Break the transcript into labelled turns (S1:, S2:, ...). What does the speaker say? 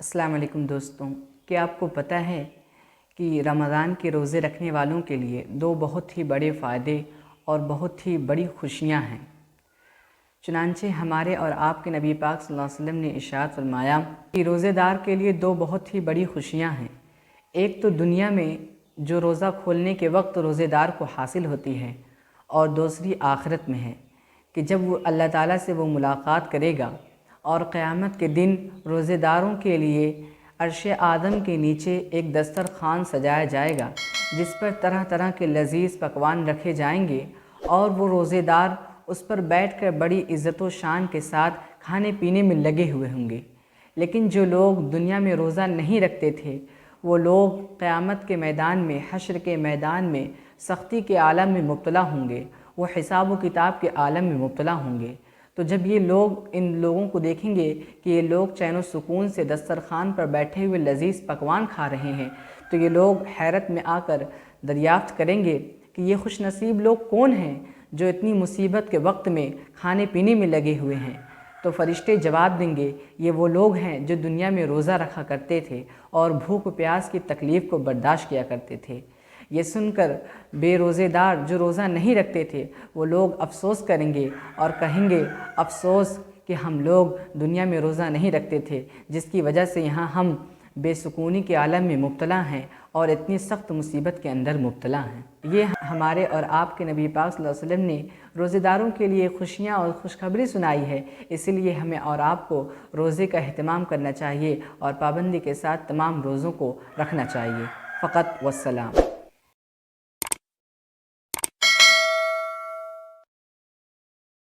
S1: السلام علیکم دوستوں، کیا آپ کو پتہ ہے کہ رمضان کے روزے رکھنے والوں کے لیے دو بہت ہی بڑے فائدے اور بہت ہی بڑی خوشیاں ہیں۔ چنانچہ ہمارے اور آپ کے نبی پاک صلی اللہ علیہ وسلم نے ارشاد فرمایا کہ روزے دار کے لیے دو بہت ہی بڑی خوشیاں ہیں۔ ایک تو دنیا میں جو روزہ کھولنے کے وقت روزے دار کو حاصل ہوتی ہے، اور دوسری آخرت میں ہے کہ جب وہ اللہ تعالیٰ سے وہ ملاقات کرے گا اور قیامت کے دن روزے داروں کے لیے عرش آدم کے نیچے ایک دسترخوان سجایا جائے گا جس پر طرح طرح کے لذیذ پکوان رکھے جائیں گے، اور وہ روزے دار اس پر بیٹھ کر بڑی عزت و شان کے ساتھ کھانے پینے میں لگے ہوئے ہوں گے۔ لیکن جو لوگ دنیا میں روزہ نہیں رکھتے تھے، وہ لوگ قیامت کے میدان میں، حشر کے میدان میں سختی کے عالم میں مبتلا ہوں گے، وہ حساب و کتاب کے عالم میں مبتلا ہوں گے۔ تو جب یہ لوگ ان لوگوں کو دیکھیں گے کہ یہ لوگ چین و سکون سے دسترخوان پر بیٹھے ہوئے لذیذ پکوان کھا رہے ہیں، تو یہ لوگ حیرت میں آ کر دریافت کریں گے کہ یہ خوش نصیب لوگ کون ہیں جو اتنی مصیبت کے وقت میں کھانے پینے میں لگے ہوئے ہیں۔ تو فرشتے جواب دیں گے، یہ وہ لوگ ہیں جو دنیا میں روزہ رکھا کرتے تھے اور بھوک و پیاس کی تکلیف کو برداشت کیا کرتے تھے۔ یہ سن کر بے روزے دار جو روزہ نہیں رکھتے تھے وہ لوگ افسوس کریں گے اور کہیں گے، افسوس کہ ہم لوگ دنیا میں روزہ نہیں رکھتے تھے، جس کی وجہ سے یہاں ہم بے سکونی کے عالم میں مبتلا ہیں اور اتنی سخت مصیبت کے اندر مبتلا ہیں۔ یہ ہمارے اور آپ کے نبی پاک صلی اللہ علیہ وسلم نے روزے داروں کے لیے خوشیاں اور خوشخبری سنائی ہے، اسی لیے ہمیں اور آپ کو روزے کا اہتمام کرنا چاہیے اور پابندی کے ساتھ تمام روزوں کو رکھنا چاہیے۔ فقط والسلام۔